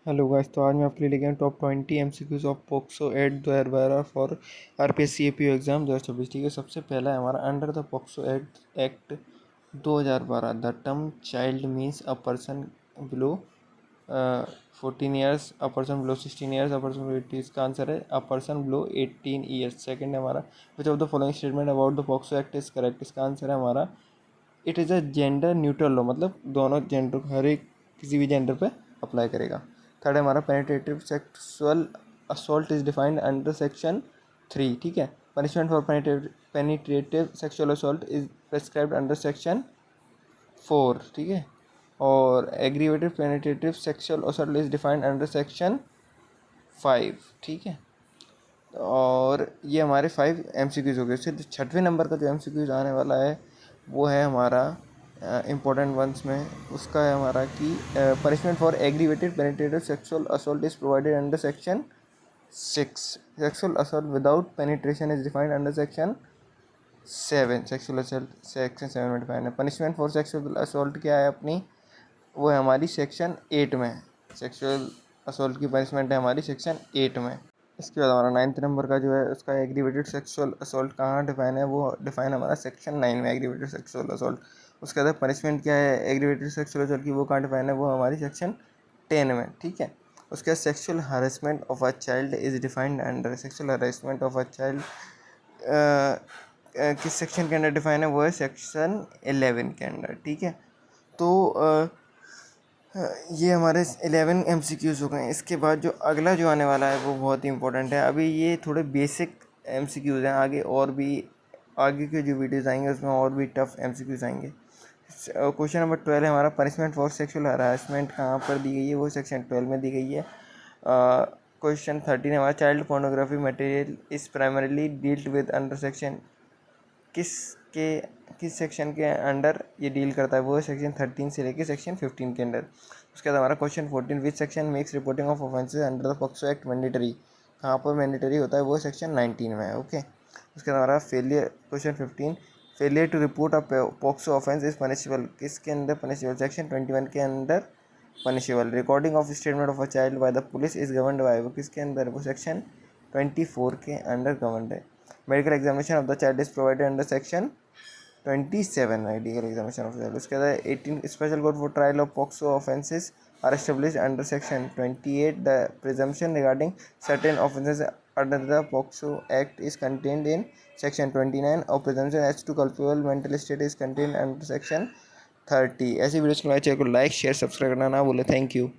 Hello guys, तो आज मैं आपके लिए लेके आया top 20 MCQs of POCSO act 2012 for RPS CAPO exam 2024। ठीक है, सबसे पहला है हमारा under the POCSO act 2012 the term child means a person below 14 years, a person below 16 years, a person below 18। इसका आंसर है a person below 18 years. Second है हमारा which of the following statement about the POCSO act is correct. इसका answer है हमारा it is a gender neutral law, मतलब दोनों gender, हर एक किसी भी जेंडर पे अप्लाई करेगा। थर्ड है हमारा penetrative sexual assault is defined under section 3। ठीक है, punishment for penetrative sexual assault is prescribed under section 4। ठीक है, और aggravative penetrative sexual assault is defined under section 5। ठीक है, और ये हमारे 5 एमसीक्यूज हो गए। फिर छठवें नंबर का जो एमसीक्यूज आने वाला है वो है हमारा इम्पोर्टेंट वंस में, उसका है हमारा कि punishment for aggravated penetrative sexual assault is provided under section 6। Sexual assault without penetration is defined under section 7। Sexual assault section 7 में डिफाइंड है। पनिशमेंट फॉर सेक्सुअल असोल्ट क्या है अपनी, वो है हमारी सेक्शन 8 में। सेक्सुअल असोल्ट की पनिशमेंट है हमारी सेक्शन 8 में। इसके बाद हमारा 9th नंबर का जो है उसका एग्रीवेटेड सेक्सुअल असोल्ट कहाँ डिफाइन है, वो डिफाइन हमारा सेक्शन 9 में एग्रीवेटेड सेक्सुअल असोल्ट। उसके बाद पनिशमेंट क्या है एग्रीवेटेड सेक्सुअल असोल्ट की, वो कहाँ डिफाइन है, वो हमारी सेक्शन 10 में। ठीक है, उसके बाद sexual harassment of a child is defined under, sexual harassment of a child किस सेक्शन के अंडर डिफाइन है, वो है सेक्शन 11 के अंडर। ठीक है, तो ये हमारे 11 एमसीक्यूज़ हो गए। इसके बाद जो अगला जो आने वाला है वो बहुत ही इंपॉर्टेंट है। अभी ये थोड़े बेसिक एमसीक्यूज़ हैं, आगे और भी आगे के जो वीडियोज़ आएंगे उसमें और भी टफ एमसीक्यूज़ आएंगे। क्वेश्चन नंबर 12 है हमारा पनिशमेंट फॉर सेक्सुअल हरासमेंट कहाँ पर दी गई है, वो सेक्शन 12 में दी गई है। क्वेश्चन 13 है हमारा child pornography material is primarily dealt with under section, किस के किस सेक्शन के अंडर ये डील करता है, वो सेक्शन 13 से लेके सेक्शन 15 के अंडर। उसके बाद हमारा question 14 which section makes reporting of offences under the POCSO act mandatory, कहाँ पर मैंडेटरी होता है, वो सेक्शन 19 में है। ओके, उसके बाद हमारा failure question 15 failure to report a POCSO offence is punishable, किसके अंदर पनिशेबल, सेक्शन 21 के अंदर punishable. Recording of statement of a child by the police is governed by, वो किसके अंदर, वो सेक्शन 24 के अंडर गवर्नड है। Medical examination of the child is provided under section 27 medical examination of child. उसके बाद 18 special court for trial of POCSO offences are established under section 28। The presumption regarding certain offences under the POCSO act is contained in section 29 और presumption as to culpable mental state is contained under section 30। ऐसी videos के लिए channel को like share subscribe करना ना भूलें। Thank you.